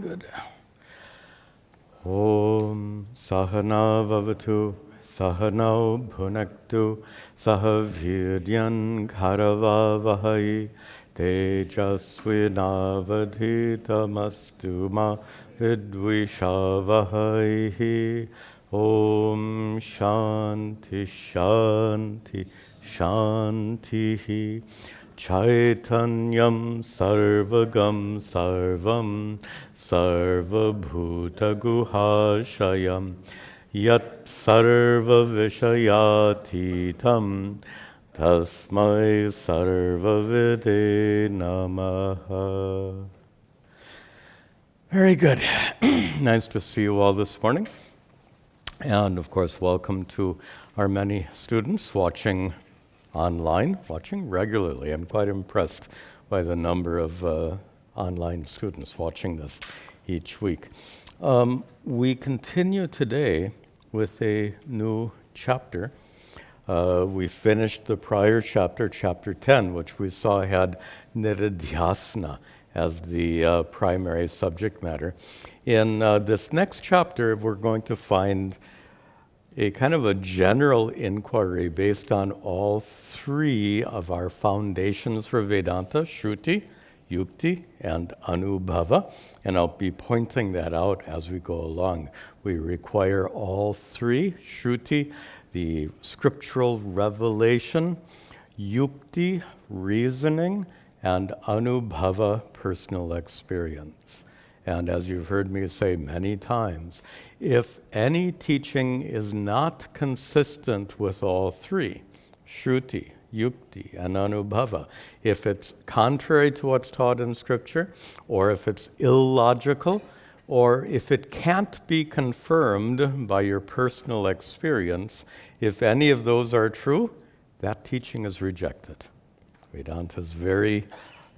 Good. Om Sahana Vavatu Sahanau Bhunaktu Sahaviryan Karavavahai Tejasvinavadhitamastu ma vidvishavahai. Om Shanti Shanti Shanti. Chaitanyam sarvagam sarvam sarvabhutaguhashayam yat sarva vishayatitam tasmai sarvavide namaha. Very good. Nice to see you all this morning. And of course, welcome to our many students watching online, watching regularly. I'm quite impressed by the number of online students watching this each week. We continue today with a new chapter. We finished the prior chapter, chapter 10, which we saw had nididhyasana as the primary subject matter. In this next chapter, we're going to find a kind of a general inquiry based on all three of our foundations for Vedanta, Shruti, Yukti, and Anubhava, and I'll be pointing that out as we go along. We require all three: Shruti, the scriptural revelation; Yukti, reasoning; and Anubhava, personal experience. And as you've heard me say many times, if any teaching is not consistent with all three, Shruti, Yukti, and Anubhava, if it's contrary to what's taught in Scripture, or if it's illogical, or if it can't be confirmed by your personal experience, if any of those are true, that teaching is rejected. Vedanta is very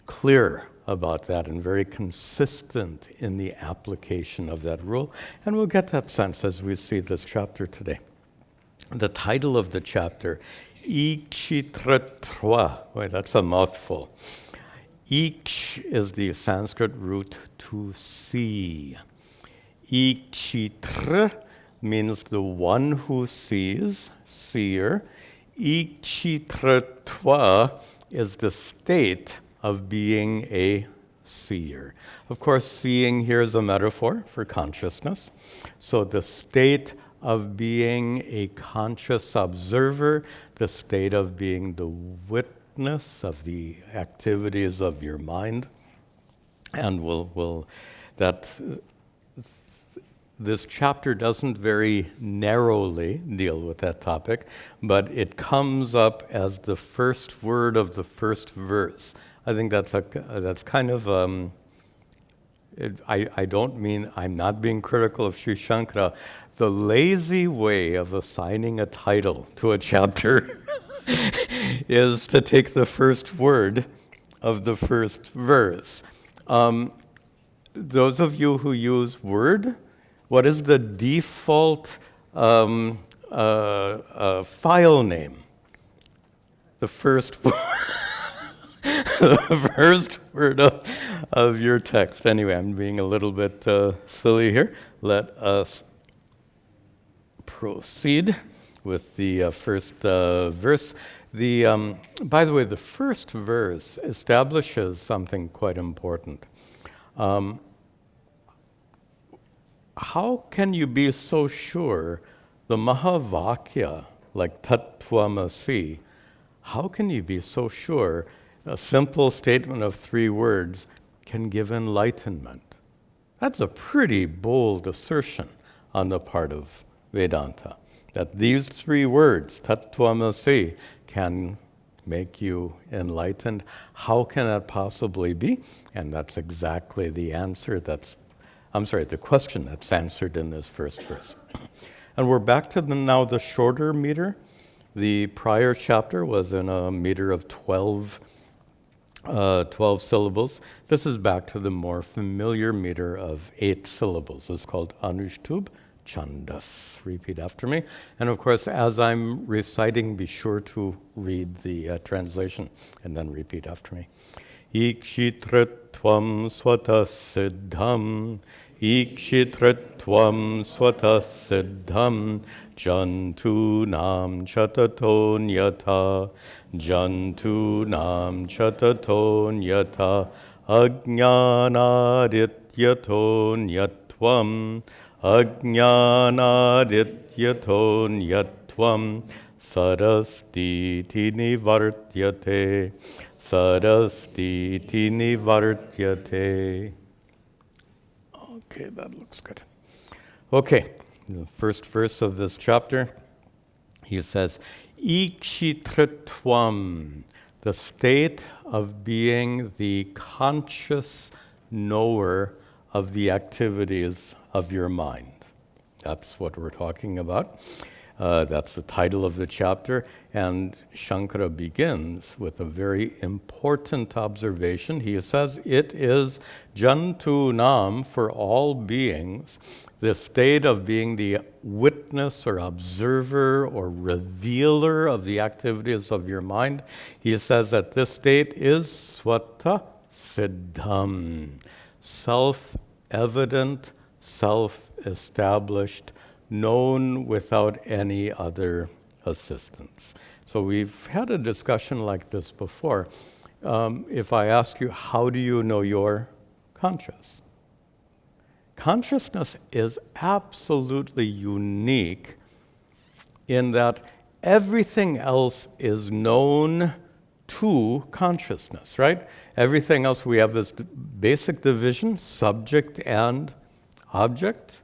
clear about that and very consistent in the application of that rule. And we'll get that sense as we see this chapter today. The title of the chapter, Ikshitratva. Wait, that's a mouthful. Iksh is the Sanskrit root to see. Ikshitra means the one who sees, seer. Ikshitratva is the state of being a seer. Of course, seeing here is a metaphor for consciousness. So the state of being a conscious observer, the state of being the witness of the activities of your mind. And this chapter doesn't very narrowly deal with that topic, but it comes up as the first word of the first verse. I think that's kind of, I don't mean, I'm not being critical of Sri Shankara. The lazy way of assigning a title to a chapter is to take the first word of the first verse. Those of you who use Word, what is the default file name? The first word. The first word of your text. Anyway, I'm being a little bit silly here. Let us proceed with the first verse. By the way, the first verse establishes something quite important. How can you be so sure the Mahavakya, like Tattvamasi, how can you be so sure a simple statement of 3 words can give enlightenment? That's a pretty bold assertion on the part of Vedanta, that these 3 words, Tattvamasi, can make you enlightened. How can that possibly be? And that's exactly the answer the question that's answered in this first verse. And we're back to now the shorter meter. The prior chapter was in a meter of 12 syllables. This is back to the more familiar meter of 8 syllables. It's called Anushtubh Chandas. Repeat after me. And of course, as I'm reciting, be sure to read the translation and then repeat after me. Ikshitratva ikshitritvam swatah siddham, ikshitritvam swatah siddham, jantunam chatatonyata, jantunam chatatonyata, ajnanadityatonyatvam, ajnanadityatonyatvam, sarastiti nivartyate, sarastiti nivartyate. Okay, that looks good. Okay, the first verse of this chapter, he says, ikshitritvam, the state of being the conscious knower of the activities of your mind. That's what we're talking about. That's the title of the chapter. And Shankara begins with a very important observation. He says, it is jantunam, for all beings, the state of being the witness or observer or revealer of the activities of your mind. He says that this state is swata siddham, self-evident, self-established, known without any other assistance. So we've had a discussion like this before. If I ask you, how do you know you're conscious? Consciousness is absolutely unique in that everything else is known to consciousness, right? Everything else, we have this basic division, subject and object.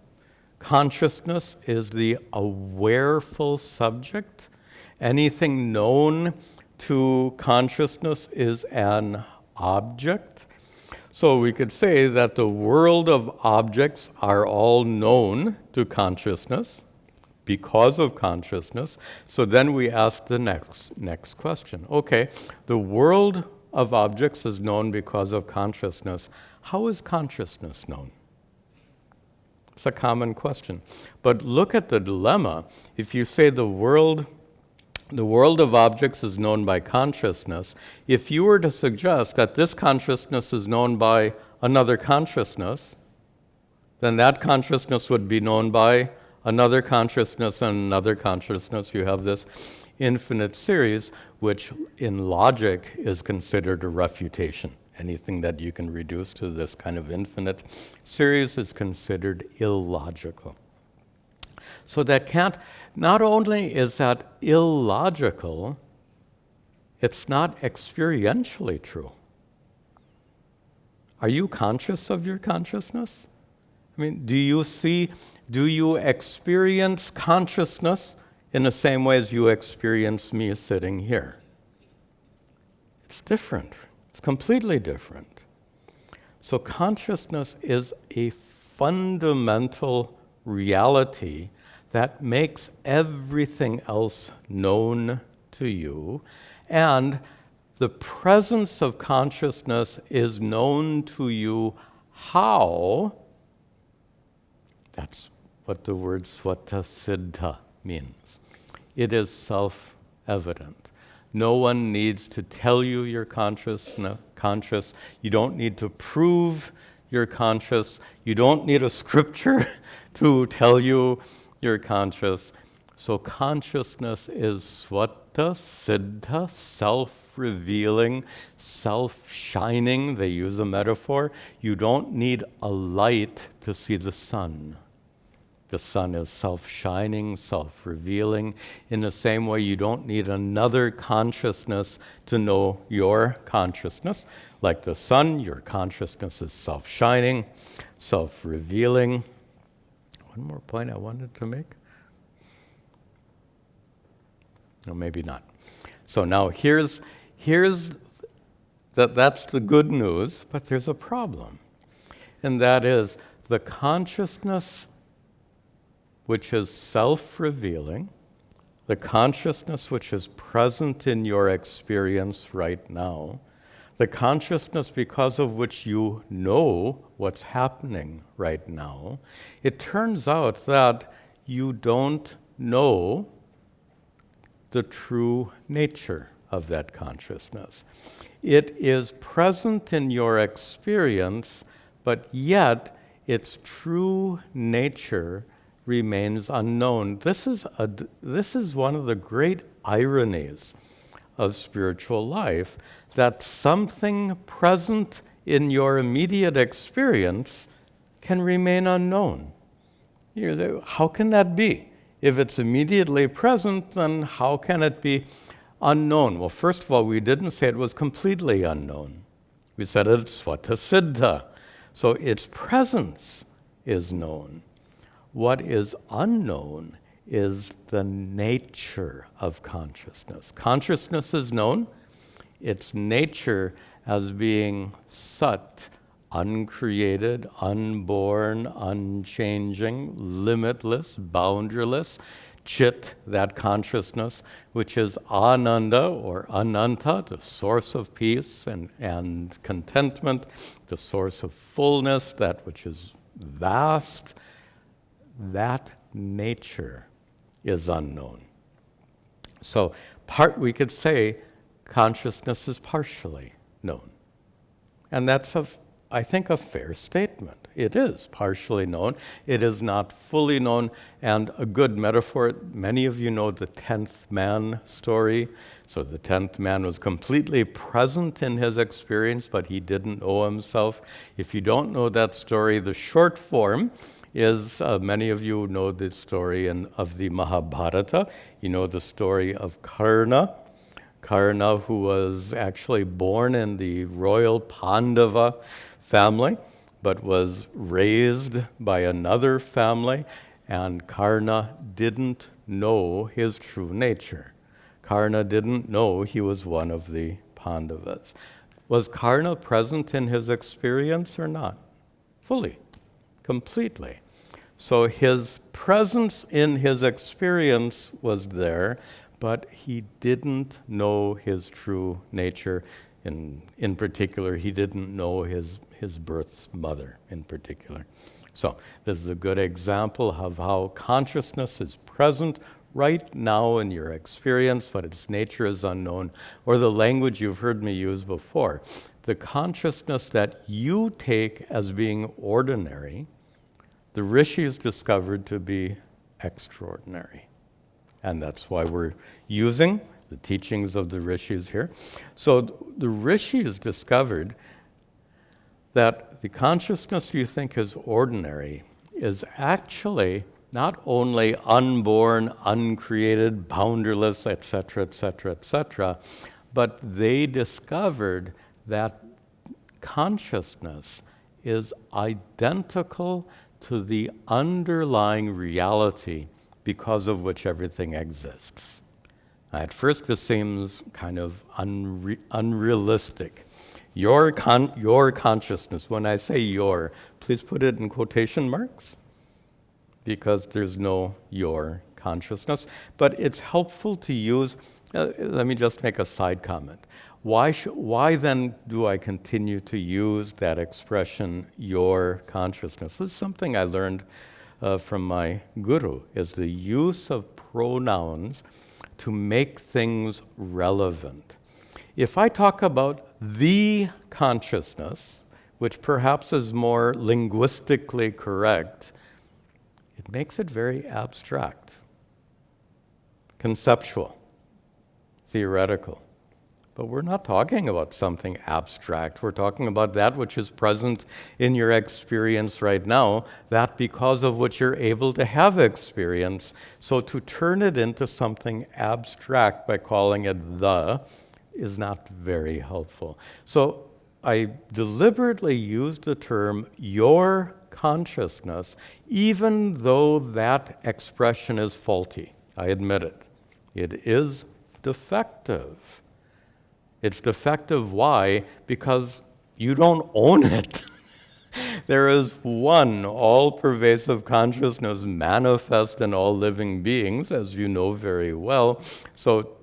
Consciousness is the awareful subject. Anything known to consciousness is an object. So we could say that the world of objects are all known to consciousness because of consciousness. So then we ask the next question. Okay, the world of objects is known because of consciousness. How is consciousness known? It's a common question. But look at the dilemma. If you say the world of objects is known by consciousness, if you were to suggest that this consciousness is known by another consciousness, then that consciousness would be known by another consciousness and another consciousness. You have this infinite series, which in logic is considered a refutation. Anything that you can reduce to this kind of infinite series is considered illogical. So that can't, not only is that illogical, it's not experientially true. Are you conscious of your consciousness? I mean, do you experience consciousness in the same way as you experience me sitting here? It's different. It's completely different. So consciousness is a fundamental reality that makes everything else known to you, and the presence of consciousness is known to you how? That's what the word swata siddha means. It is self-evident. No one needs to tell you you're conscious. You don't need to prove you're conscious. You don't need a scripture to tell you you're conscious. So consciousness is swata siddha, self-revealing, self-shining. They use a metaphor. You don't need a light to see the sun. The sun is self-shining, self-revealing. In the same way, you don't need another consciousness to know your consciousness. Like the sun, your consciousness is self-shining, self-revealing. One more point I wanted to make? No, maybe not. So now here's that's the good news, but there's a problem. And that is the consciousness which is self-revealing, the consciousness which is present in your experience right now, the consciousness because of which you know what's happening right now, it turns out that you don't know the true nature of that consciousness. It is present in your experience, but yet its true nature remains unknown. This is one of the great ironies of spiritual life, that something present in your immediate experience can remain unknown. You say, how can that be? If it's immediately present, then how can it be unknown? Well, first of all, we didn't say it was completely unknown. We said it's svata siddha. So its presence is known. What is unknown is the nature of consciousness. Consciousness is known, its nature as being sat, uncreated, unborn, unchanging, limitless, boundaryless, chit, that consciousness, which is ananda or ananta, the source of peace and contentment, the source of fullness, that which is vast. That nature is unknown. So we could say consciousness is partially known. And that's, I think, a fair statement. It is partially known. It is not fully known. And a good metaphor, many of you know the 10th man story. So the 10th man was completely present in his experience, but he didn't know himself. If you don't know that story, the short form is, many of you know the story of the Mahabharata. You know the story of Karna. Karna, who was actually born in the royal Pandava family, but was raised by another family, and Karna didn't know his true nature. Karna didn't know he was one of the Pandavas. Was Karna present in his experience or not? Fully, completely. So his presence in his experience was there, but he didn't know his true nature. In particular, he didn't know his birth mother in particular. So this is a good example of how consciousness is present right now in your experience, but its nature is unknown. Or the language you've heard me use before, the consciousness that you take as being ordinary, the rishis discovered to be extraordinary. And that's why we're using the teachings of the rishis here. So the rishis discovered that the consciousness you think is ordinary is actually not only unborn, uncreated, boundaryless, etc., etc., etc., but they discovered that consciousness is identical to the underlying reality because of which everything exists. At first, this seems kind of unrealistic. Your consciousness, when I say your, please put it in quotation marks, because there's no your consciousness. But it's helpful to use, let me just make a side comment. Why then do I continue to use that expression, your consciousness? This is something I learned from my guru, is the use of pronouns to make things relevant. If I talk about the consciousness, which perhaps is more linguistically correct, it makes it very abstract, conceptual, theoretical. But we're not talking about something abstract. We're talking about that which is present in your experience right now, that because of which you're able to have experience. So to turn it into something abstract by calling it the is not very helpful. So I deliberately used the term your consciousness, even though that expression is faulty. I admit it. It is defective. It's defective, why? Because you don't own it. There is one all-pervasive consciousness manifest in all living beings, as you know very well. So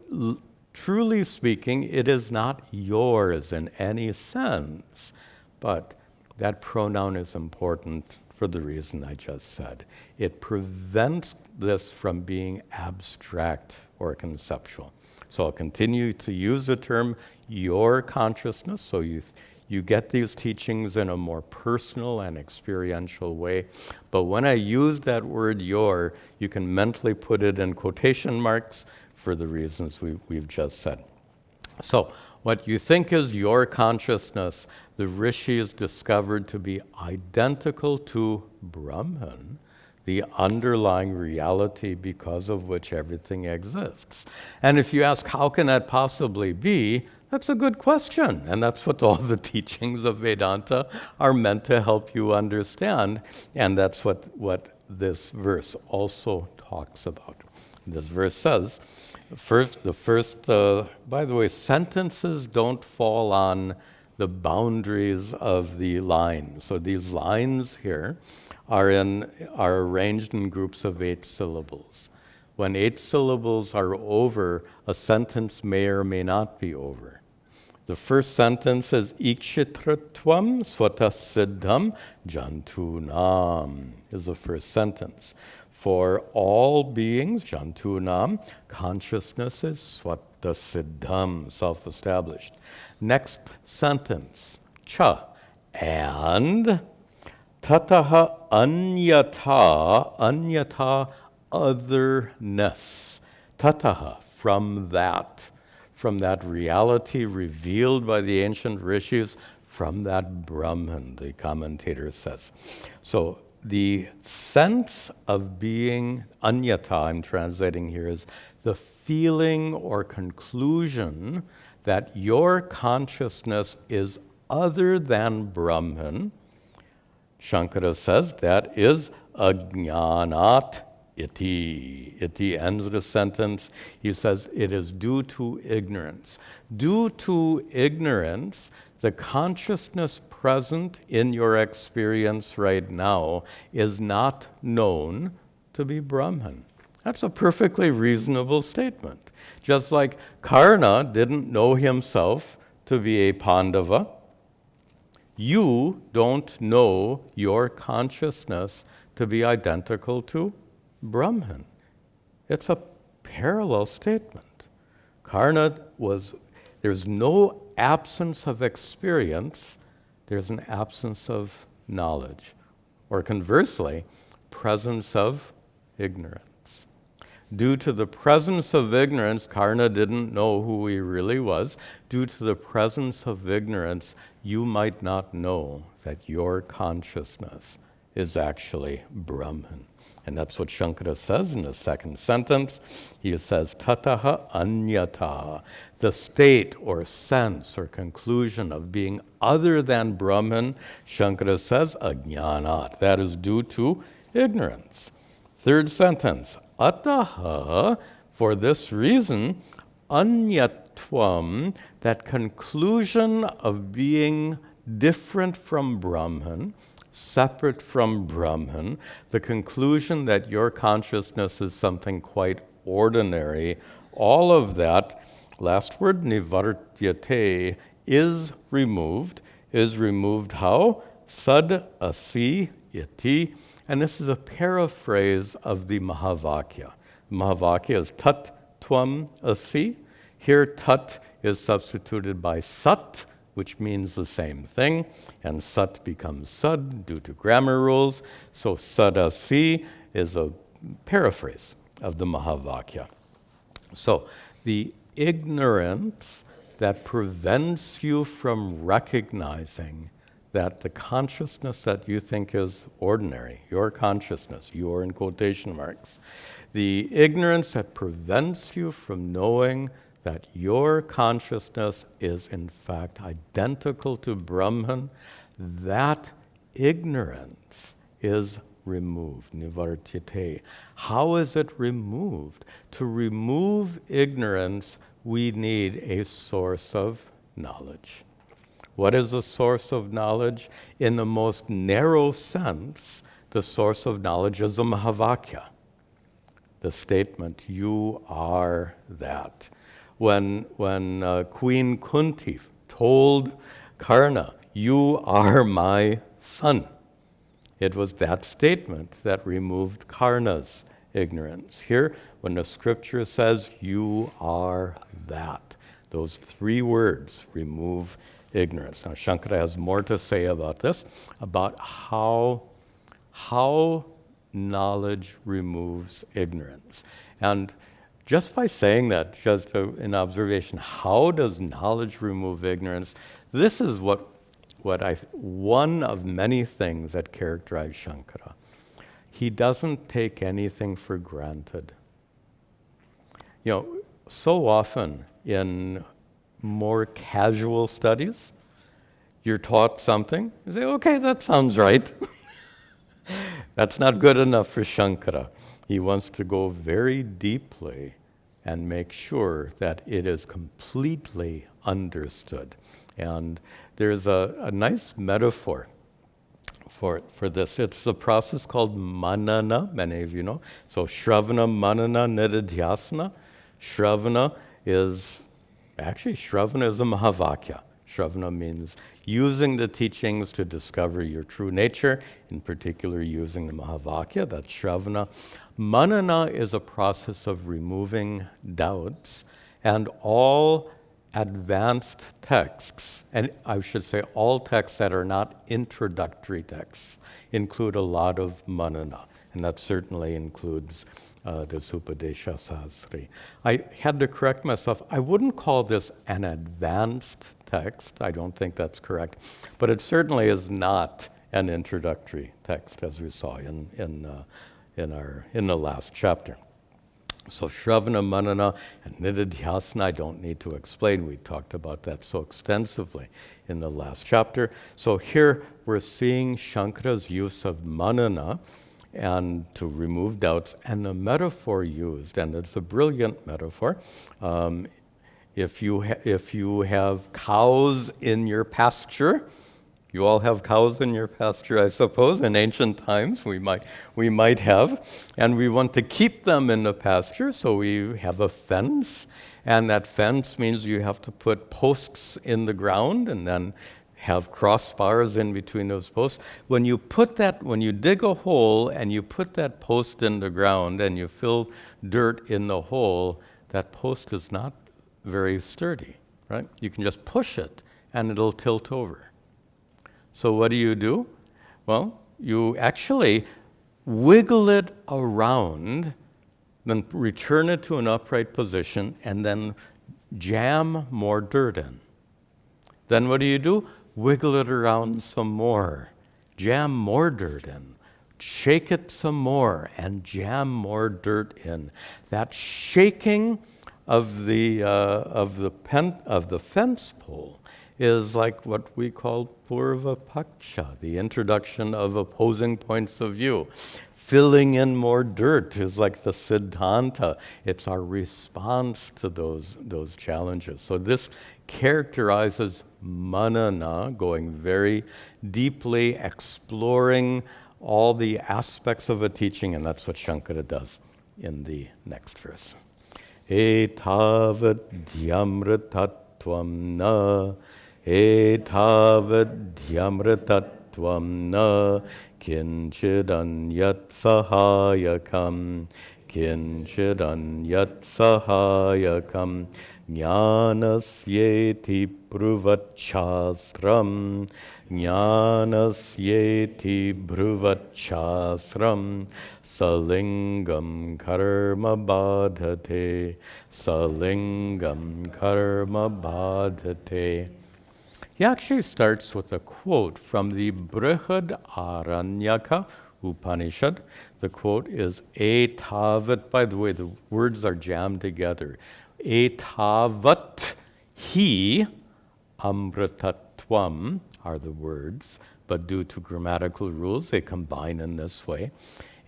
truly speaking, it is not yours in any sense, but that pronoun is important for the reason I just said. It prevents this from being abstract or conceptual. So I'll continue to use the term your consciousness, so you get these teachings in a more personal and experiential way. But when I use that word your, you can mentally put it in quotation marks for the reasons we've just said. So what you think is your consciousness, the rishis discovered to be identical to Brahman, the underlying reality because of which everything exists. And if you ask, how can that possibly be? That's a good question. And that's what all the teachings of Vedanta are meant to help you understand. And that's what this verse also talks about. This verse says, by the way, sentences don't fall on the boundaries of the line. So these lines here are arranged in groups of 8 syllables. When 8 syllables are over, a sentence may or may not be over. The first sentence is ikshitratvam swata siddham jantunam is the first sentence. For all beings, jantunam, consciousness is swata siddham, self-established. Next sentence, cha, and tataha anyata, otherness. Tataha, from that reality revealed by the ancient rishis, from that Brahman, the commentator says. So the sense of being anyata, I'm translating here, is the feeling or conclusion that your consciousness is other than Brahman. Shankara says that is ajnanat iti. Iti ends the sentence. He says it is due to ignorance. Due to ignorance, the consciousness present in your experience right now is not known to be Brahman. That's a perfectly reasonable statement. Just like Karna didn't know himself to be a Pandava, you don't know your consciousness to be identical to Brahman. It's a parallel statement. There's no absence of experience, there's an absence of knowledge. Or conversely, presence of ignorance. Due to the presence of ignorance, Karna didn't know who he really was. Due to the presence of ignorance, you might not know that your consciousness is actually Brahman. And that's what Shankara says in the second sentence. He says, tataha anyata, the state or sense or conclusion of being other than Brahman, Shankara says, ajnanat, that is due to ignorance. Third sentence, ataha, for this reason, anyatvam, that conclusion of being different from Brahman, separate from Brahman, the conclusion that your consciousness is something quite ordinary, all of that, last word, nivartyate, is removed. Is removed how? Sad asi iti. And this is a paraphrase of the Mahavakya. Mahavakya is tat tvam asi. Here tat is substituted by sat, which means the same thing, and sat becomes sad due to grammar rules. So sadasi is a paraphrase of the Mahavakya. So the ignorance that prevents you from recognizing that the consciousness that you think is ordinary, your consciousness, your in quotation marks, the ignorance that prevents you from knowing that your consciousness is in fact identical to Brahman, that ignorance is removed, nivartyate. How is it removed? To remove ignorance, we need a source of knowledge. What is the source of knowledge? In the most narrow sense, the source of knowledge is the Mahavakya, the statement, you are that. When Queen Kunti told Karna, you are my son, it was that statement that removed Karna's ignorance. Here, when the scripture says, you are that, those three words remove ignorance. Now, Shankara has more to say about this, about how knowledge removes ignorance. And just by saying that, just an observation, how does knowledge remove ignorance? This is one of many things that characterize Shankara. He doesn't take anything for granted. You know, so often in more casual studies, you're taught something, you say, okay, that sounds right. That's not good enough for Shankara. He wants to go very deeply and make sure that it is completely understood. And there's a nice metaphor for this. It's a process called manana, many of you know. So shravana, manana, nididhyasana. Shravana is a mahavakya. Shravana means using the teachings to discover your true nature, in particular using the mahavakya, that's shravana. Manana is a process of removing doubts, and all advanced texts, and I should say all texts that are not introductory texts, include a lot of manana, and that certainly includes this Upadesha Sahasri. I had to correct myself. I wouldn't call this an advanced text. I don't think that's correct, but it certainly is not an introductory text, as we saw in the last chapter. So Shravana, Manana, and Nididhyasana, I don't need to explain. We talked about that so extensively in the last chapter. So here we're seeing Shankara's use of Manana and to remove doubts, and the metaphor used, and it's a brilliant metaphor. If you have cows in your pasture, you all have cows in your pasture, I suppose. In ancient times, we might have, and we want to keep them in the pasture, so we have a fence, and that fence means you have to put posts in the ground, and then have crossbars in between those posts. When you dig a hole and you put that post in the ground and you fill dirt in the hole, that post is not very sturdy, right? You can just push it and it'll tilt over. So what do? Well, you actually wiggle it around, then return it to an upright position, and then jam more dirt in. Then what do? Wiggle it around some more, jam more dirt in, shake it some more, and jam more dirt in. That shaking of the fence pole is like what we call purva paksha, the introduction of opposing points of view. Filling in more dirt is like the siddhanta. It's our response to those challenges. So this characterizes manana, going very deeply, exploring all the aspects of a teaching, and that's what Shankara does in the next verse. Etavat dhyamritatvam na, etavat dhyamritatvam na, kinchidanyat sahayakam, kinchidanyat sahayakam, jnanasyeti bruvachasram, jnanasyeti bruvachasram, salingam karma badhate, salingam karma badhate. He actually starts with a quote from the Brihad Aranyaka Upanishad. The quote is etavat. By the way, the words are jammed together. Etavat hi amritatvam are the words, but due to grammatical rules, they combine in this way.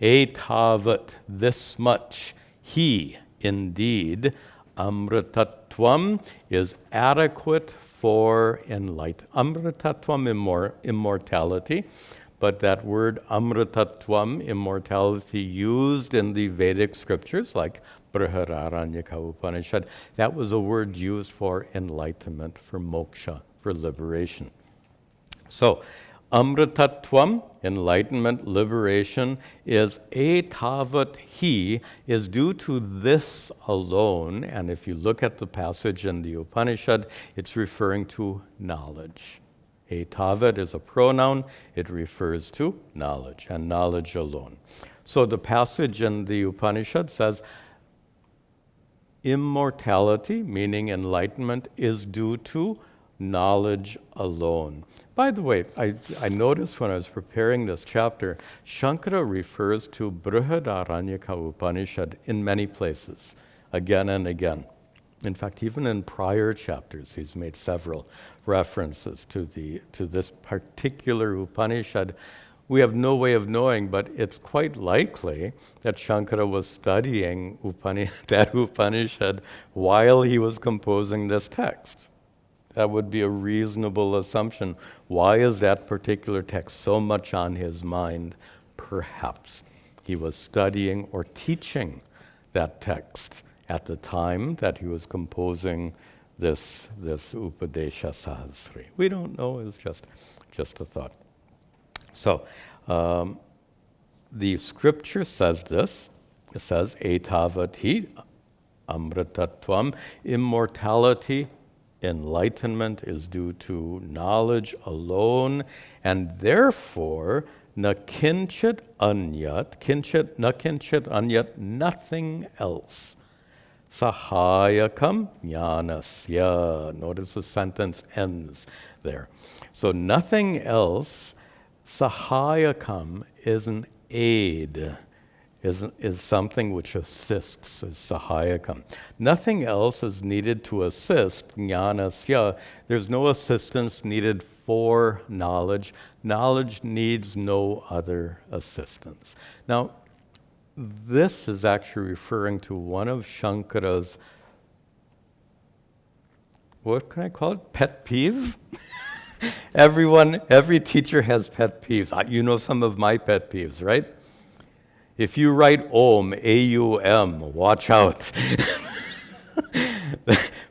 Etavat, this much, hi, indeed, amritatvam is adequate for enlightenment. Amritatvam, immortality, but that word amritatvam, immortality, used in the Vedic scriptures, like Brihadaranyaka Upanishad, that was a word used for enlightenment, for moksha, for liberation. So, Amritatvam, enlightenment, liberation, is etavat hi, is due to this alone. And if you look at the passage in the Upanishad, it's referring to knowledge. Etavat is a pronoun. It refers to knowledge and knowledge alone. So the passage in the Upanishad says, immortality, meaning enlightenment, is due to knowledge alone. By the way, I noticed when I was preparing this chapter, Shankara refers to Brihadaranyaka Upanishad in many places, again and again. In fact, even in prior chapters, he's made several references to this particular Upanishad. We have no way of knowing, but it's quite likely that Shankara was studying that Upanishad while he was composing this text. That would be a reasonable assumption. Why is that particular text so much on his mind? Perhaps he was studying or teaching that text at the time that he was composing this Upadesha Sahasri. We don't know, it's just a thought. So, the scripture says this. It says, etavati amritatvam, immortality, enlightenment is due to knowledge alone, and therefore, na kinchit anyat, nothing else. Sahayakam jnanasya. Notice the sentence ends there. So nothing else. Sahayakam is an aid, is something which assists, is sahayakam. Nothing else is needed to assist jnanasya. There's no assistance needed for knowledge. Knowledge needs no other assistance. Now, this is actually referring to one of Shankara's, what can I call it? Pet peeve? Every teacher has pet peeves. You know some of my pet peeves, right? If you write Om, A-U-M, watch out.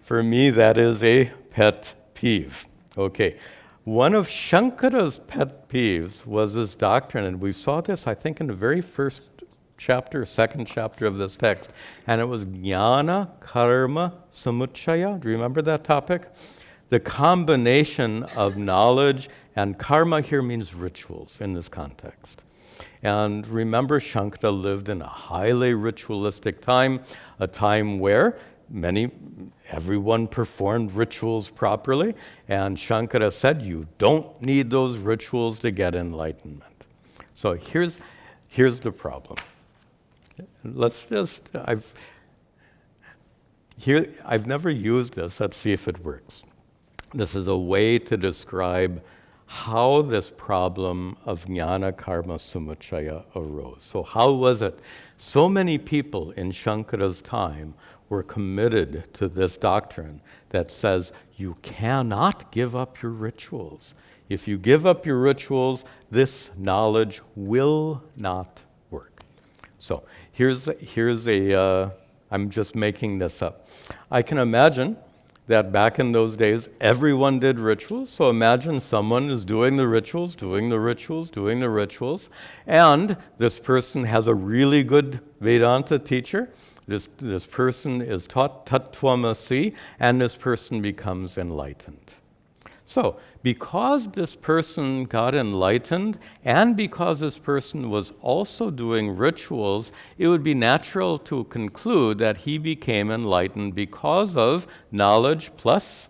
For me, that is a pet peeve. Okay. One of Shankara's pet peeves was this doctrine, and we saw this, I think, in the very first chapter, second chapter of this text, and it was jnana karma samuchaya. Do you remember that topic? The combination of knowledge and karma here means rituals in this context. And remember, Shankara lived in a highly ritualistic time, a time where everyone performed rituals properly, and Shankara said, you don't need those rituals to get enlightenment. So here's the problem. I've never used this. Let's see if it works. This is a way to describe how this problem of jnana karma samuchaya arose. So how was it? So many people in Shankara's time were committed to this doctrine that says you cannot give up your rituals. If you give up your rituals, this knowledge will not work. So here's I'm just making this up. I can imagine that back in those days, everyone did rituals. So imagine someone is doing the rituals, and this person has a really good Vedanta teacher. This person is taught tattvamasi, and this person becomes enlightened. So, because this person got enlightened, and because this person was also doing rituals, it would be natural to conclude that he became enlightened because of knowledge plus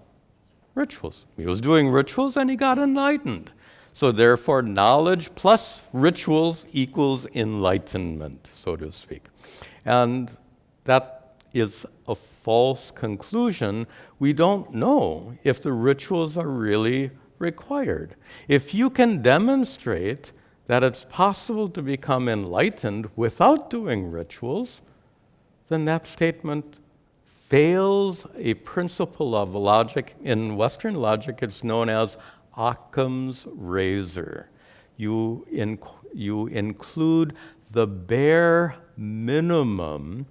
rituals. He was doing rituals and he got enlightened. So therefore, knowledge plus rituals equals enlightenment, so to speak. And that is a false conclusion. We don't know if the rituals are really required. If you can demonstrate that it's possible to become enlightened without doing rituals, then that statement fails a principle of logic. In Western logic, it's known as Occam's razor. You include the bare minimum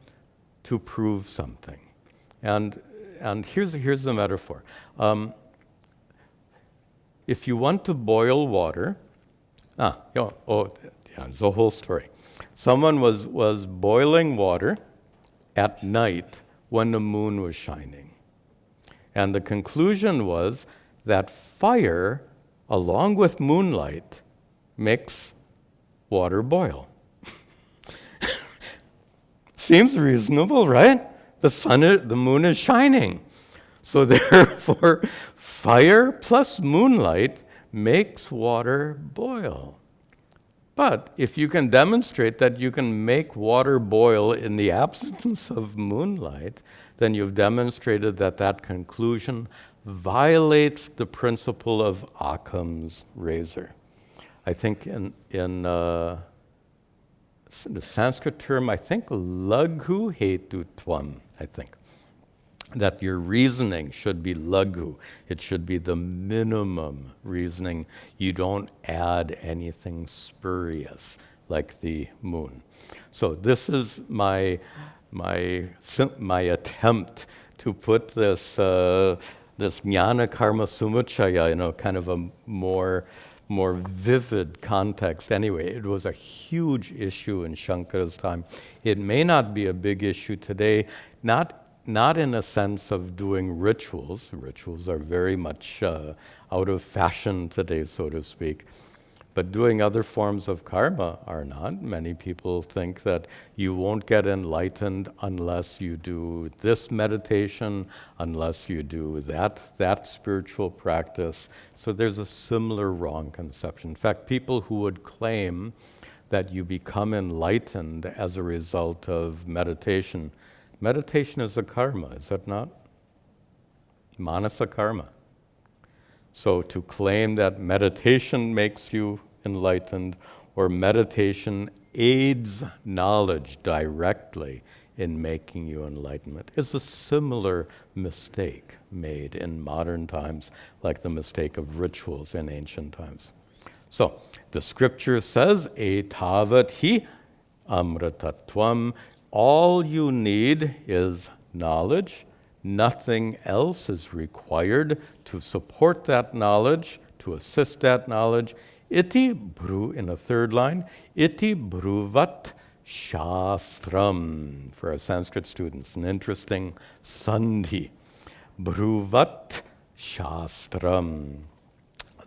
to prove something. And here's the metaphor. If you want to boil water, It's a whole story. Someone was boiling water at night when the moon was shining. And the conclusion was that fire, along with moonlight, makes water boil. Seems reasonable, right? The moon is shining. So therefore, fire plus moonlight makes water boil. But if you can demonstrate that you can make water boil in the absence of moonlight, then you've demonstrated that that conclusion violates the principle of Occam's razor. I think in the Sanskrit term, I think laghu hetutvam, I think, that your reasoning should be laghu. It should be the minimum reasoning. You don't add anything spurious like the moon. So this is my attempt to put this jnana karma sumuchaya in a kind of a more vivid context. Anyway, it was a huge issue in Shankara's time. It may not be a big issue today, not in a sense of doing rituals. Rituals are very much out of fashion today, so to speak. But doing other forms of karma are not. Many people think that you won't get enlightened unless you do this meditation, unless you do that spiritual practice. So there's a similar wrong conception. In fact, people who would claim that you become enlightened as a result of meditation is a karma, is it not? Manasa karma. So to claim that meditation makes you enlightened or meditation aids knowledge directly in making you enlightenment is a similar mistake made in modern times, like the mistake of rituals in ancient times. So the scripture says, etavat hi amritatvam. All you need is knowledge. Nothing else is required to support that knowledge, to assist that knowledge. Iti bru, in the third line, iti bruvat shastram. For our Sanskrit students, an interesting sandhi. Bruvat shastram.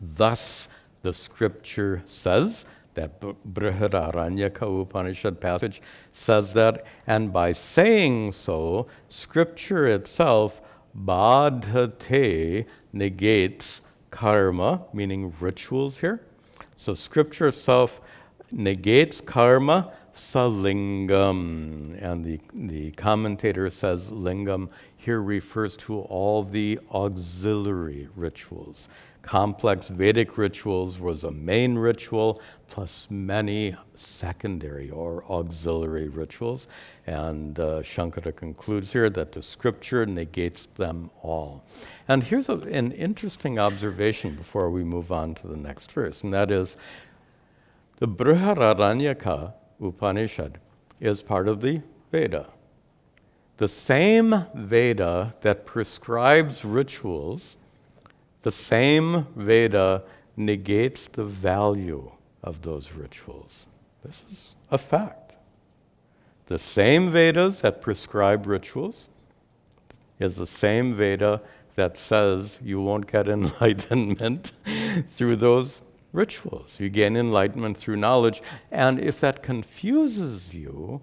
Thus, the scripture says, that Brihadaranyaka Upanishad passage says that, and by saying so, scripture itself, badhate, negates karma, meaning rituals here. So scripture itself negates karma, salingam. And the commentator says lingam here refers to all the auxiliary rituals. Complex Vedic rituals was a main ritual, plus many secondary or auxiliary rituals. And Shankara concludes here that the scripture negates them all. And here's an interesting observation before we move on to the next verse, and that is the Brihadaranyaka Upanishad is part of the Veda. The same Veda that prescribes rituals, the same Veda negates the value of those rituals. This is a fact. The same Vedas that prescribe rituals is the same Veda that says you won't get enlightenment through those rituals. You gain enlightenment through knowledge. And if that confuses you,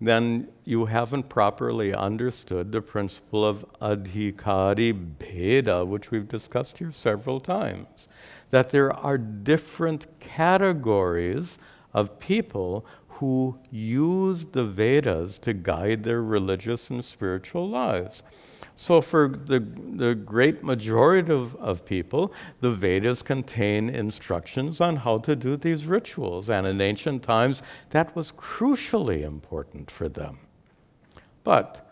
then you haven't properly understood the principle of adhikari bheda, which we've discussed here several times. That there are different categories of people who use the Vedas to guide their religious and spiritual lives. So for the great majority of people, the Vedas contain instructions on how to do these rituals. And in ancient times, that was crucially important for them. But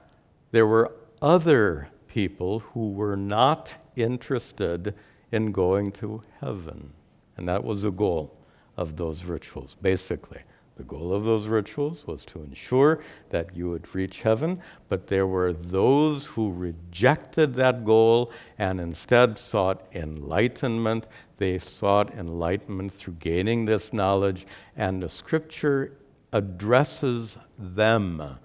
there were other people who were not interested in going to heaven. And that was the goal of those rituals, basically. The goal of those rituals was to ensure that you would reach heaven, but there were those who rejected that goal and instead sought enlightenment. They sought enlightenment through gaining this knowledge, and the scripture addresses them,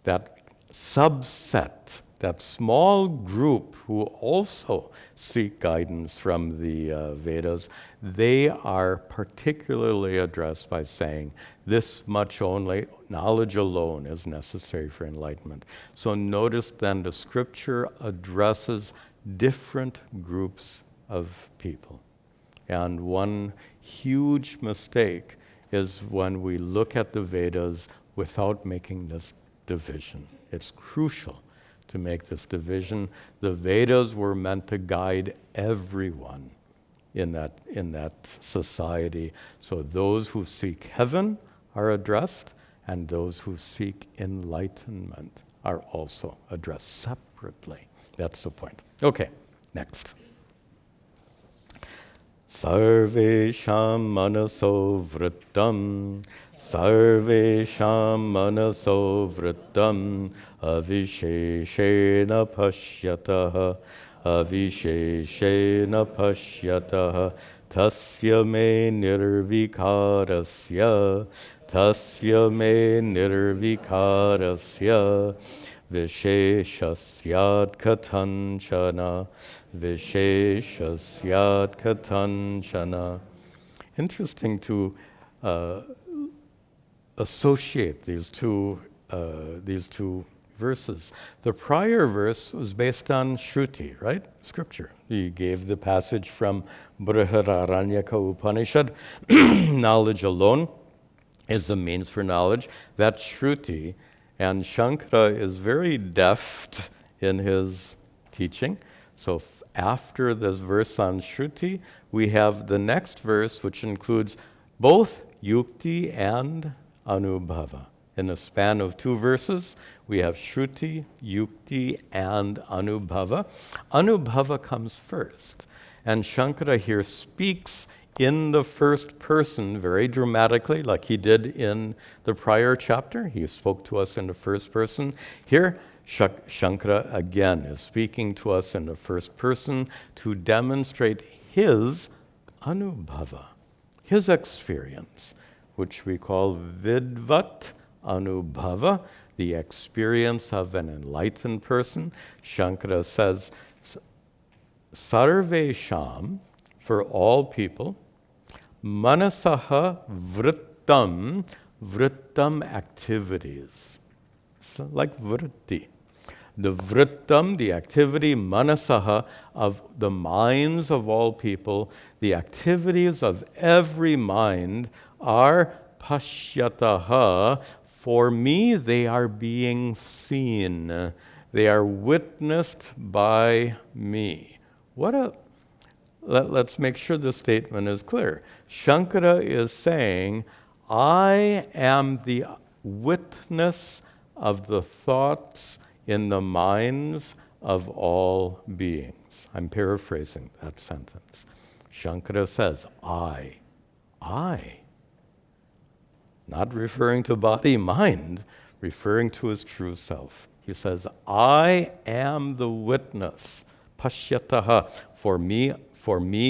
that subset, that small group who also seek guidance from the Vedas. They are particularly addressed by saying, this much only, knowledge alone is necessary for enlightenment. So notice then the scripture addresses different groups of people. And one huge mistake is when we look at the Vedas without making this division. It's crucial to make this division. The Vedas were meant to guide everyone in that society. So those who seek heaven are addressed, and those who seek enlightenment are also addressed separately. That's the point. Okay, next. Sarvesham manaso vrittam, sarvesham manaso vrittam, avisheshena pashyatah, avisheshena pashyatah, tasya me nirvikarasya, tasya me nirvikarasya, visheshasyad katanchana, visheshasyad katanchana. Interesting to associate these two verses. The prior verse was based on Shruti, right? Scripture. He gave the passage from Brihadaranyaka Upanishad. Knowledge alone is the means for knowledge. That's Shruti. And Shankara is very deft in his teaching. So after this verse on Shruti, we have the next verse, which includes both Yukti and Anubhava. In the span of 2 verses, we have Shruti, Yukti, and Anubhava. Anubhava comes first. And Shankara here speaks in the first person very dramatically, like he did in the prior chapter. He spoke to us in the first person. Here, Shankara again is speaking to us in the first person to demonstrate his Anubhava, his experience, which we call vidvat Anubhava, the experience of an enlightened person. Shankara says, Sarvesham, for all people, manasaha vrittam, vrittam activities. So like vritti. The vrittam, the activity, manasaha, of the minds of all people, the activities of every mind are pashyataha. For me, they are being seen. They are witnessed by me. Let's make sure the statement is clear. Shankara is saying, I am the witness of the thoughts in the minds of all beings. I'm paraphrasing that sentence. Shankara says, I. Not referring to body, mind, referring to his true self. He says, I am the witness. Pashyataha, for me,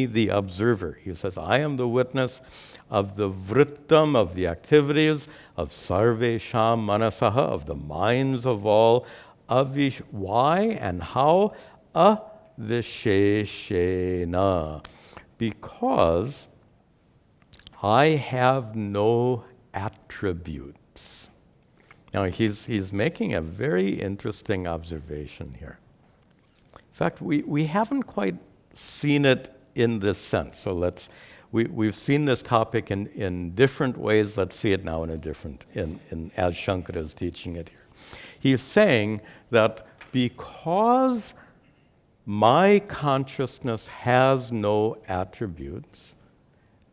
the observer. He says, I am the witness of the vrittam, of the activities, of sarvesham manasaha, of the minds of all. Why and how? Avisheshena. Because I have no attributes. Now, he's making a very interesting observation here. In fact, we haven't quite seen it in this sense. So we've seen this topic in different ways. Let's see it now in a different, as Shankara is teaching it here. He's saying that because my consciousness has no attributes,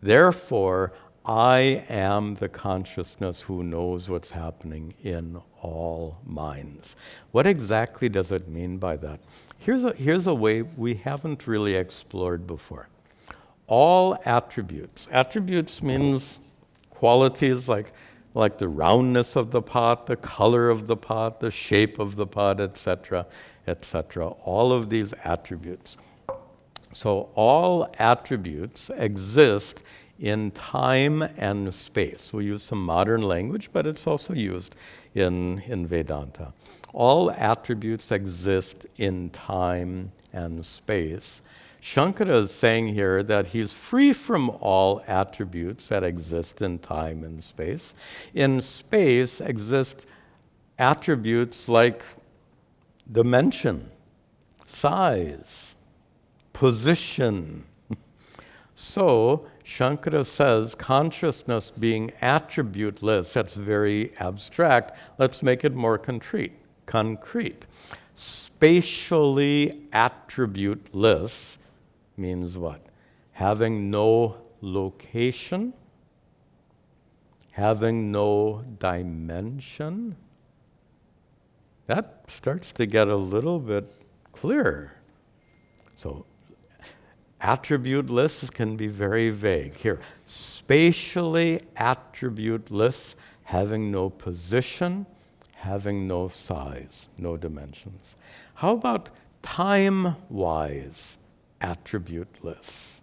therefore I am the consciousness who knows what's happening in all minds. What exactly does it mean by that? Here's a way we haven't really explored before. All attributes. Attributes means qualities like the roundness of the pot, the color of the pot, the shape of the pot, etc., etc. All of these attributes. So all attributes exist in time and space. We use some modern language, but it's also used in Vedanta. All attributes exist in time and space. Shankara is saying here that he's free from all attributes that exist in time and space. In space exist attributes like dimension, size, position. So, Shankara says consciousness being attributeless, that's very abstract. Let's make it more concrete. Spatially attributeless means what? Having no location, having no dimension. That starts to get a little bit clearer. So, attributeless can be very vague. Here, spatially attributeless, having no position, having no size, no dimensions. How about time-wise attributeless,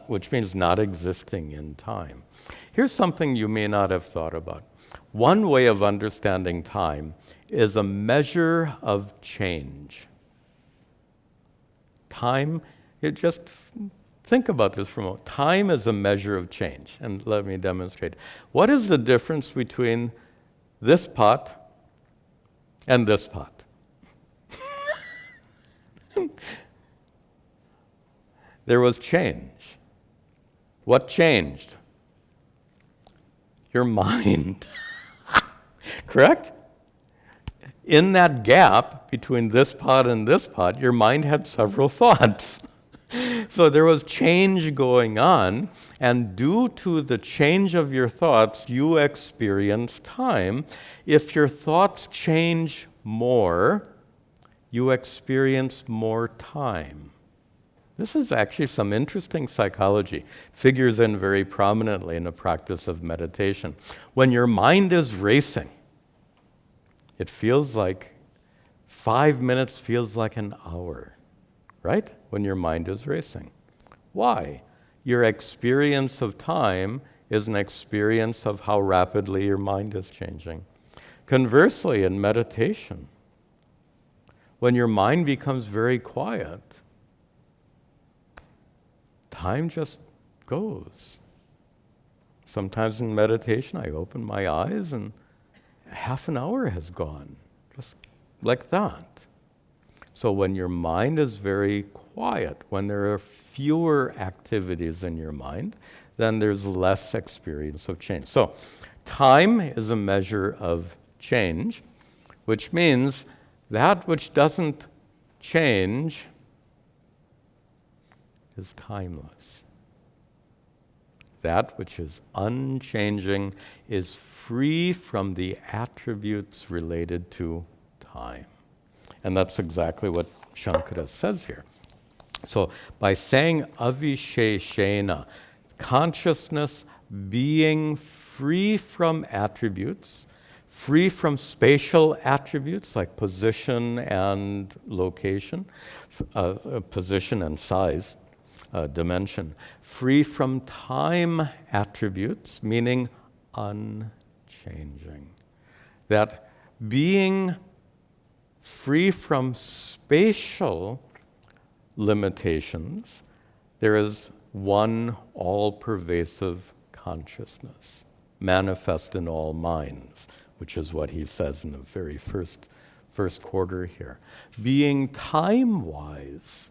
which means not existing in time? Here's something you may not have thought about. One way of understanding time is a measure of change. Time, just think about this for a moment. Time is a measure of change, and let me demonstrate. What is the difference between this pot and this pot? There was change. What changed? Your mind. Correct? In that gap between this pot and this pot, your mind had several thoughts. So there was change going on, and due to the change of your thoughts, you experience time. If your thoughts change more, you experience more time. This is actually some interesting psychology, figures in very prominently in the practice of meditation. When your mind is racing, it feels like 5 minutes feels like an hour, right? When your mind is racing. Why? Your experience of time is an experience of how rapidly your mind is changing. Conversely, in meditation, when your mind becomes very quiet, time just goes. Sometimes in meditation, I open my eyes and half an hour has gone, just like that. So when your mind is very quiet, when there are fewer activities in your mind, then there's less experience of change. So time is a measure of change, which means that which doesn't change is timeless. That which is unchanging is free from the attributes related to time. And that's exactly what Shankara says here. So by saying avisheshena, consciousness being free from attributes, free from spatial attributes like position and location, position and size, dimension, free from time attributes, meaning unchanging. That being free from spatial limitations, there is one all-pervasive consciousness, manifest in all minds, which is what he says in the very first quarter here. Being time-wise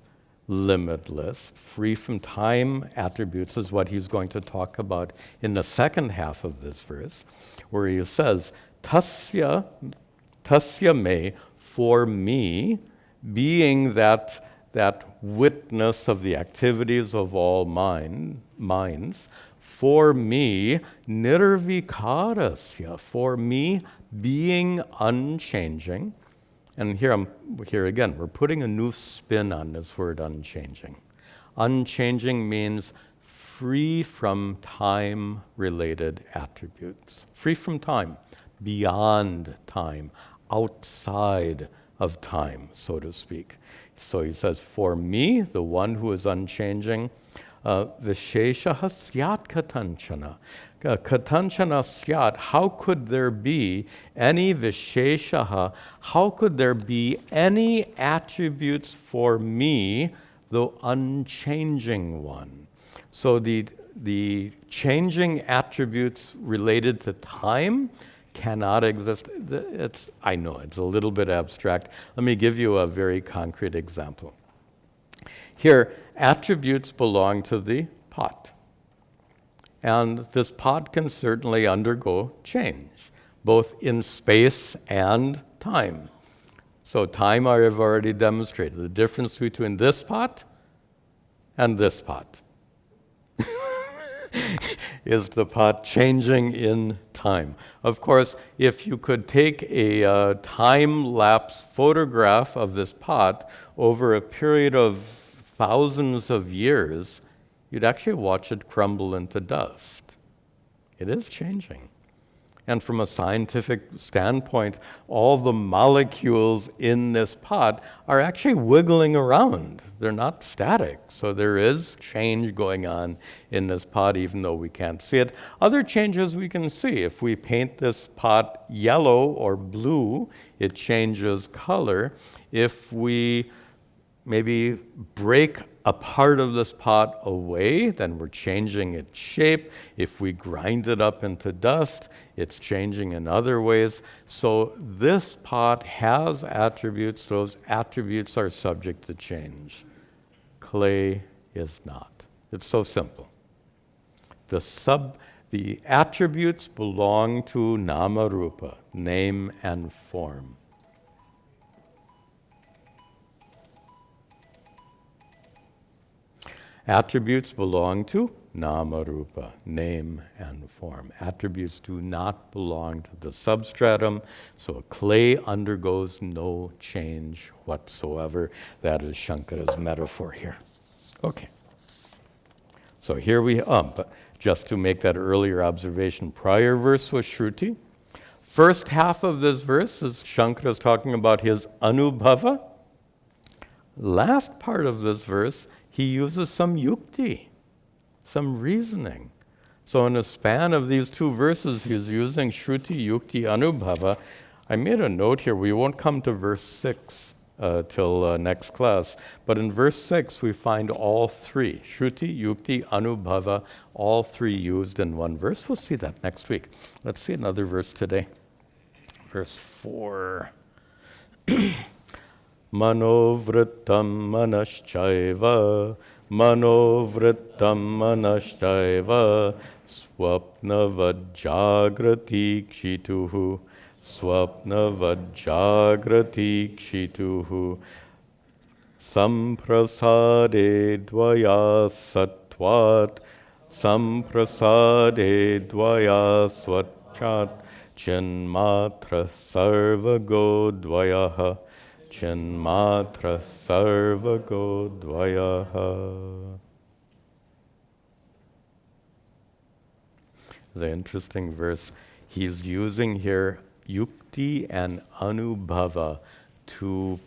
limitless, free from time attributes, is what he's going to talk about in the second half of this verse, where he says, tasya me, for me, being that witness of the activities of all minds, for me, nirvikarasya, for me, being unchanging. And here again, we're putting a new spin on this word unchanging. Unchanging means free from time-related attributes. Free from time, beyond time, outside of time, so to speak. So he says, for me, the one who is unchanging, visheshaha syat katanchana. Katanchana syat, how could there be any visheshaha, how could there be any attributes for me, the unchanging one? So the changing attributes related to time cannot exist. I know it's a little bit abstract. Let me give you a very concrete example. Here, attributes belong to the pot. And this pot can certainly undergo change, both in space and time. So time I have already demonstrated. The difference between this pot and this pot is the pot changing in time. Of course, if you could take a time-lapse photograph of this pot over a period of thousands of years, you'd actually watch it crumble into dust. It is changing. And from a scientific standpoint, all the molecules in this pot are actually wiggling around. They're not static. So there is change going on in this pot, even though we can't see it. Other changes we can see. If we paint this pot yellow or blue, it changes color. If we maybe break a part of this pot away, then we're changing its shape. If we grind it up into dust, it's changing in other ways. So this pot has attributes. Those attributes are subject to change. Clay is not. It's so simple. The attributes belong to nama rupa, name and form. Attributes belong to nama rupa, name and form. Attributes do not belong to the substratum, so clay undergoes no change whatsoever. That is Shankara's metaphor here. Okay. So here we, but just to make that earlier observation, prior verse was Shruti. First half of this verse is Shankara is talking about his anubhava. Last part of this verse, he uses some yukti, some reasoning. So in the span of these two verses, he's using Shruti, Yukti, Anubhava. I made a note here. We won't come to verse 6 till next class. But in verse 6, we find all three, Shruti, Yukti, Anubhava, all three used in one verse. We'll see that next week. Let's see another verse today. Verse 4. Manovrittam manaschaiva, manovrittam manaschaiva, swapnavad-jagrati kshituhu, swapnavad-jagrati kshituhu, samprasade dvaya sattvat, samprasade dvaya swatchat, chinmatra sarvago dvayaha, Chinmatra sarvago dvayaha. The interesting verse, he's using here yukti and anubhava to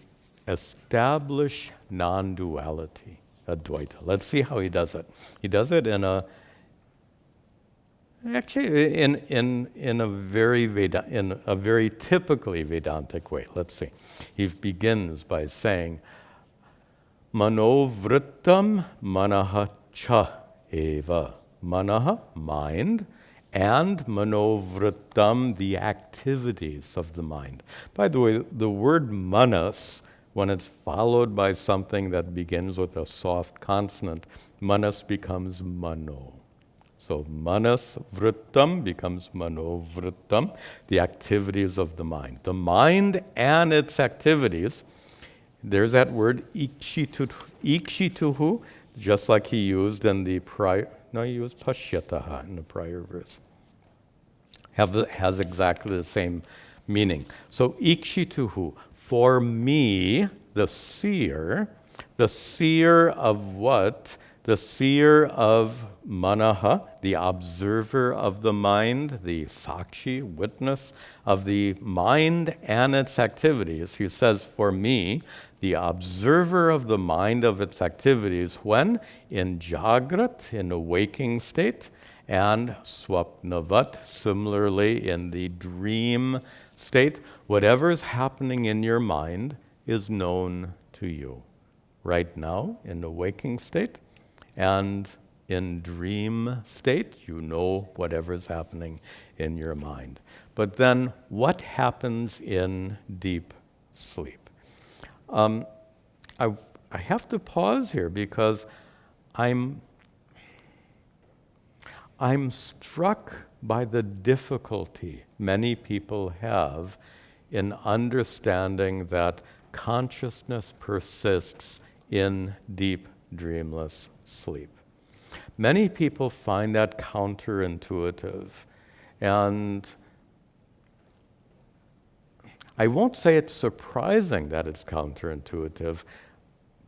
establish non-duality, Advaita. Let's see how he does it. He does it in a very typically Vedantic way. Let's see. He begins by saying, Manovrittam manaha cha eva. Manaha, mind, and manovrittam, the activities of the mind. By the way, the word manas, when it's followed by something that begins with a soft consonant, manas becomes mano. So manas vrittam becomes mano vrittam, the activities of the mind. The mind and its activities, there's that word ikshituhu, just like he used in the prior, no, he used pashyataha in the prior verse. Has exactly the same meaning. So ikshituhu, for me, the seer of what? the seer of manaha, the observer of the mind, the sakshi, witness of the mind and its activities. He says, for me, the observer of the mind of its activities when in jagrat, in a waking state, and swapnavat, similarly in the dream state, whatever is happening in your mind is known to you. Right now, in the waking state, and in dream state, you know whatever is happening in your mind. But then, what happens in deep sleep? I have to pause here because I'm struck by the difficulty many people have in understanding that consciousness persists in deep dreamless sleep. Many people find that counterintuitive, and I won't say it's surprising that it's counterintuitive,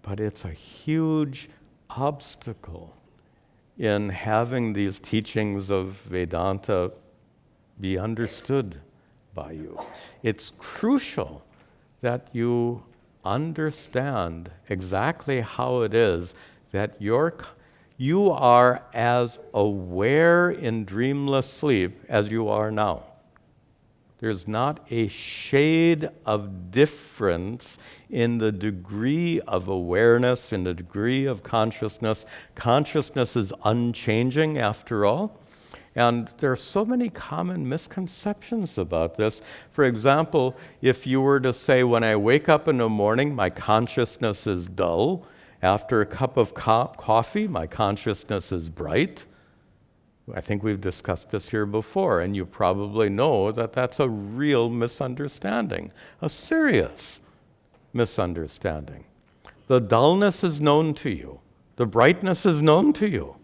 but it's a huge obstacle in having these teachings of Vedanta be understood by you. It's crucial that you understand exactly how it is that you are as aware in dreamless sleep as you are now. There's not a shade of difference in the degree of awareness, in the degree of consciousness. Consciousness is unchanging after all. And there are so many common misconceptions about this. For example, if you were to say, when I wake up in the morning, my consciousness is dull. After a cup of coffee, my consciousness is bright. I think we've discussed this here before, and you probably know that that's a real misunderstanding, a serious misunderstanding. The dullness is known to you. The brightness is known to you.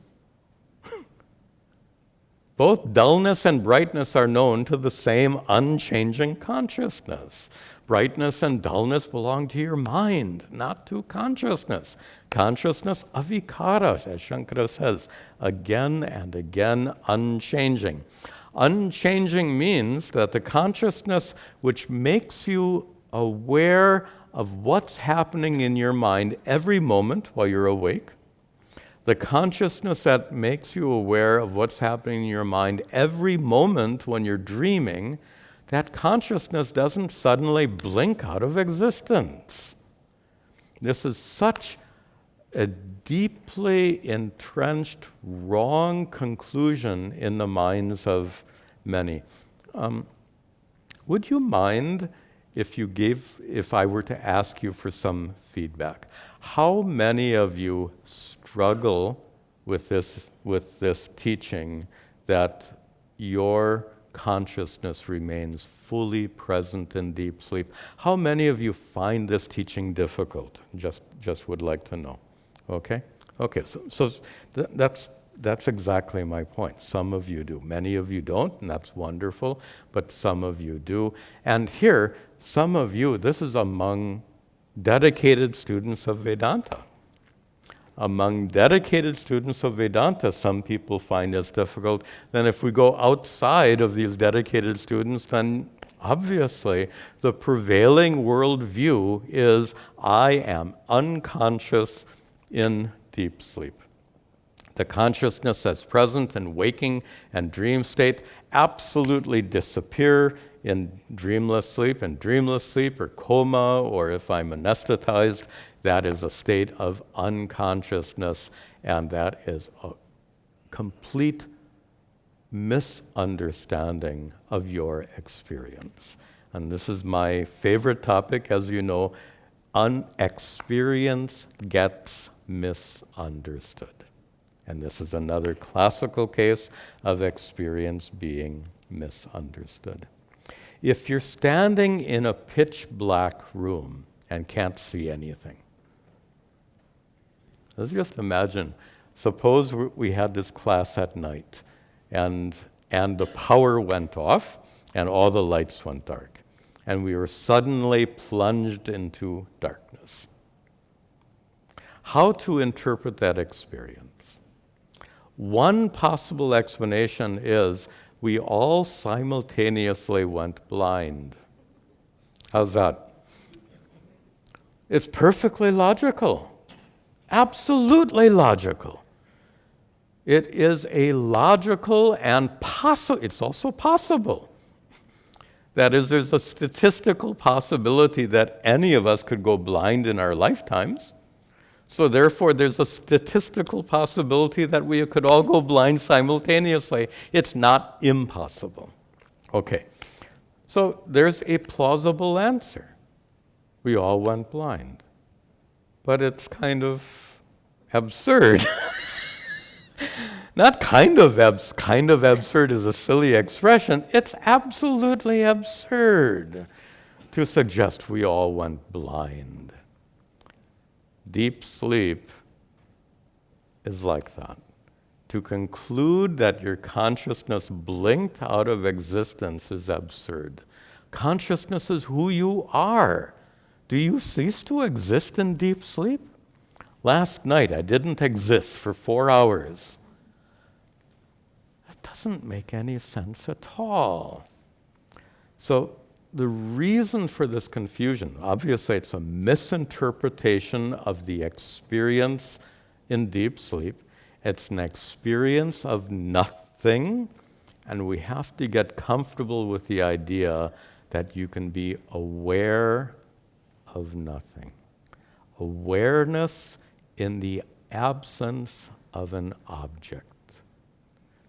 Both dullness and brightness are known to the same unchanging consciousness. Brightness and dullness belong to your mind, not to consciousness. Consciousness avichara, as Shankara says, again and again unchanging. Unchanging means that the consciousness which makes you aware of what's happening in your mind every moment while you're awake, the consciousness that makes you aware of what's happening in your mind every moment when you're dreaming, that consciousness doesn't suddenly blink out of existence. This is such a deeply entrenched, wrong conclusion in the minds of many. Would you mind if I were to ask you for some feedback? How many of you struggle with this teaching that your consciousness remains fully present in deep sleep? How many of you find this teaching difficult? Just would like to know. Okay? Okay, so that's exactly my point. Some of you do. Many of you don't, and that's wonderful, but some of you do. And here, some of you, this is among dedicated students of Vedanta. Among dedicated students of Vedanta, some people find this difficult. Then if we go outside of these dedicated students, then obviously the prevailing worldview is I am unconscious in deep sleep. The consciousness that's present in waking and dream state absolutely disappear in dreamless sleep. In dreamless sleep or coma, or if I'm anesthetized, that is a state of unconsciousness, and that is a complete misunderstanding of your experience. And this is my favorite topic, as you know. Experience gets misunderstood. And this is another classical case of experience being misunderstood. If you're standing in a pitch black room and can't see anything, let's just imagine, suppose we had this class at night and the power went off and all the lights went dark and we were suddenly plunged into darkness. how to interpret that experience. One possible explanation is we all simultaneously went blind. How's that? It's perfectly logical. Absolutely logical. It is a logical and it's also possible. That is, there's a statistical possibility that any of us could go blind in our lifetimes. So therefore, there's a statistical possibility that we could all go blind simultaneously. It's not impossible. Okay, so there's a plausible answer. We all went blind. But it's kind of absurd. Not kind of absurd is a silly expression. It's absolutely absurd to suggest we all went blind. Deep sleep is like that. To conclude that your consciousness blinked out of existence is absurd. Consciousness is who you are. Do you cease to exist in deep sleep? Last night I didn't exist for 4 hours. That doesn't make any sense at all. So the reason for this confusion, obviously it's a misinterpretation of the experience in deep sleep. It's an experience of nothing, and we have to get comfortable with the idea that you can be aware of nothing. Awareness in the absence of an object.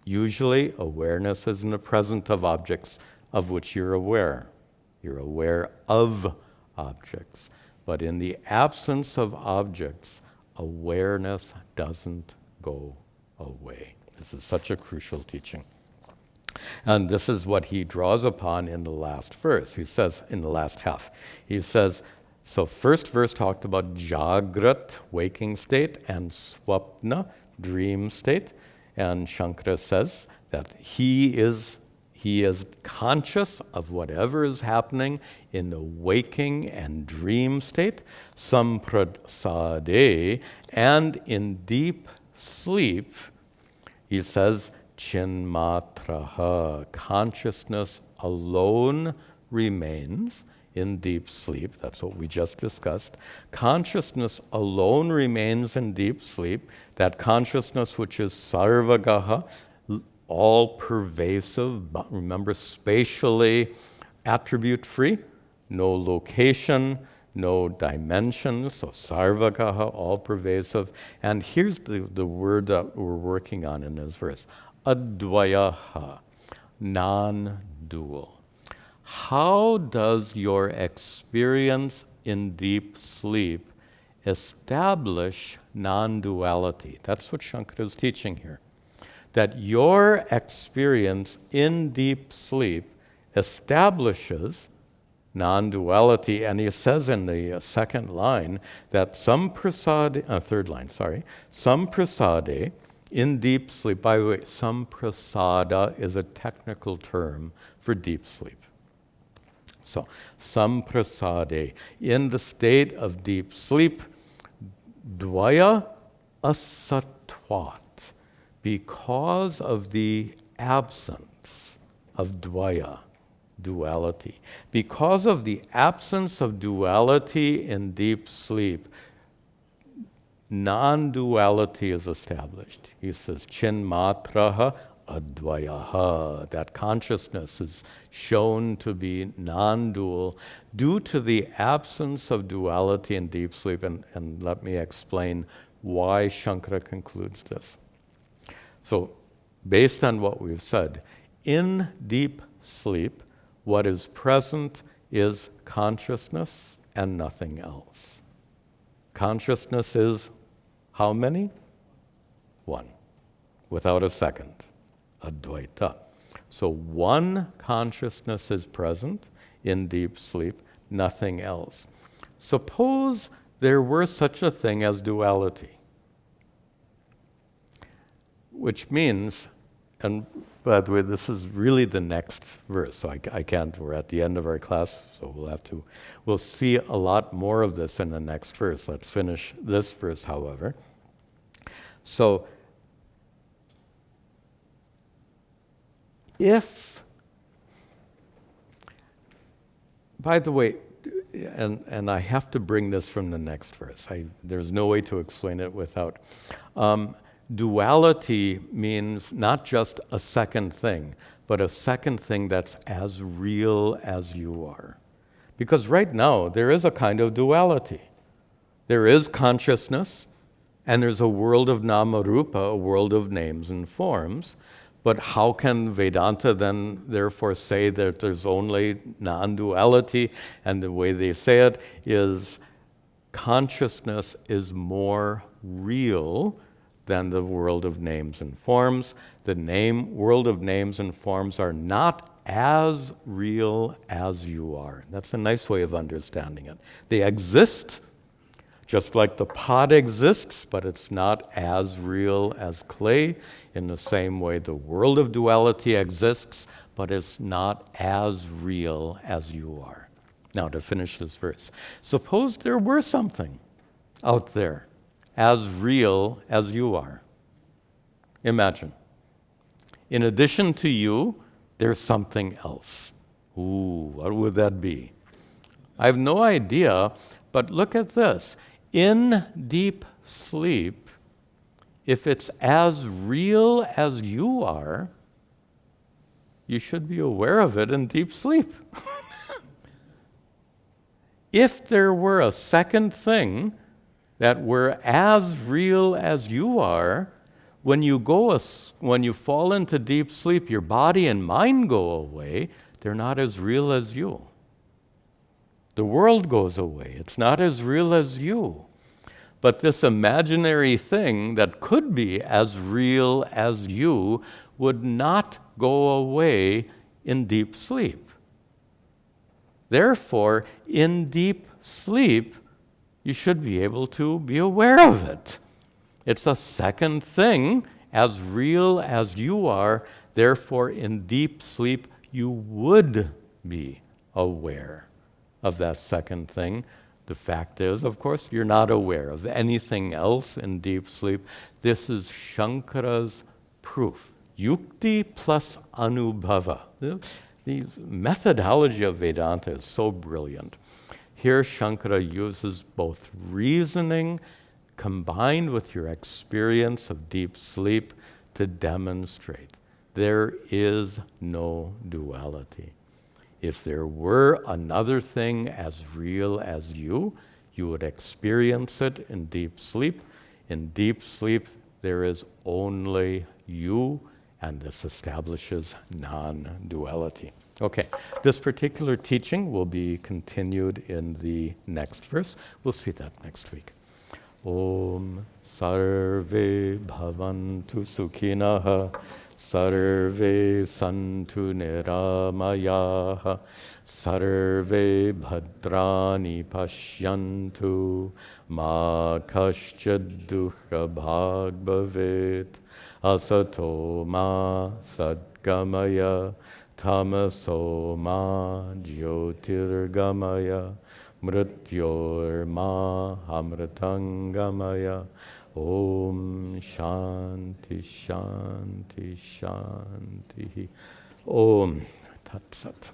Usually, awareness is in the presence of objects of which you're aware. You're aware of objects. But in the absence of objects, awareness doesn't go away. This is such a crucial teaching. And this is what he draws upon in the last verse. He says, in the last half, he says, so first verse talked about Jagrat, waking state, and Swapna, dream state. And Shankara says that he is conscious of whatever is happening in the waking and dream state, samprasade, and in deep sleep, he says, chinmatraha, consciousness alone remains in deep sleep. That's what we just discussed. Consciousness alone remains in deep sleep. That consciousness which is sarvagaha, all-pervasive, but remember, spatially attribute-free, no location, no dimensions, so sarvagaha, all-pervasive. And here's the word that we're working on in this verse, advayaha, non-dual. How does your experience in deep sleep establish non-duality? That's what Shankara is teaching here. That your experience in deep sleep establishes non-duality, and he says in the second line that third line, samprasade, in deep sleep. By the way, samprasada is a technical term for deep sleep. So, samprasade, in the state of deep sleep, dvaya asatvat, because of the absence of dvaya, duality. Because of the absence of duality in deep sleep, non-duality is established. He says, chinmatraha advayaha, that consciousness is shown to be non-dual due to the absence of duality in deep sleep. And let me explain why Shankara concludes this. So, based on what we've said, in deep sleep, what is present is consciousness and nothing else. Consciousness is how many? One, without a second. Advaita. So one consciousness is present in deep sleep, nothing else. Suppose there were such a thing as duality, which means, By the way, this is really the next verse, so I can't, we're at the end of our class, so we'll see a lot more of this in the next verse. Let's finish this verse, however. So, by the way, and I have to bring this from the next verse. There's no way to explain it without. Duality means not just a second thing, but a second thing that's as real as you are. Because right now, there is a kind of duality. There is consciousness, and there's a world of nama-rupa, a world of names and forms. But how can Vedanta then therefore say that there's only non-duality? And the way they say it is consciousness is more real than the world of names and forms. The world of names and forms are not as real as you are. That's a nice way of understanding it. They exist, just like the pot exists, but it's not as real as clay. In the same way, the world of duality exists, but it's not as real as you are. Now, to finish this verse, suppose there were something out there as real as you are. Imagine. In addition to you, there's something else. Ooh, what would that be? I have no idea, but look at this. In deep sleep, if it's as real as you are, you should be aware of it in deep sleep. If there were a second thing that were as real as you are, when you fall into deep sleep, your body and mind go away. They're not as real as you. The world goes away. It's not as real as you. But this imaginary thing that could be as real as you would not go away in deep sleep. Therefore, in deep sleep, you should be able to be aware of it. It's a second thing, as real as you are. Therefore, in deep sleep, you would be aware of that second thing. The fact is, of course, you're not aware of anything else in deep sleep. This is Shankara's proof. Yukti plus anubhava. The methodology of Vedanta is so brilliant. Here, Shankara uses both reasoning combined with your experience of deep sleep to demonstrate there is no duality. If there were another thing as real as you would experience it in deep sleep. In deep sleep, there is only you, and this establishes non-duality. Okay, this particular teaching will be continued in the next verse. We'll see that next week. Om sarve bhavantu sukhinah, sarve santu niramayaha, sarve bhadrani pashyantu, ma kaschid dukkha bhag bhavet, asato ma sadgamaya, tamaso ma jyotirgamaya, mrityor ma amritangamaya. Om shanti shanti shanti. Om tat sat.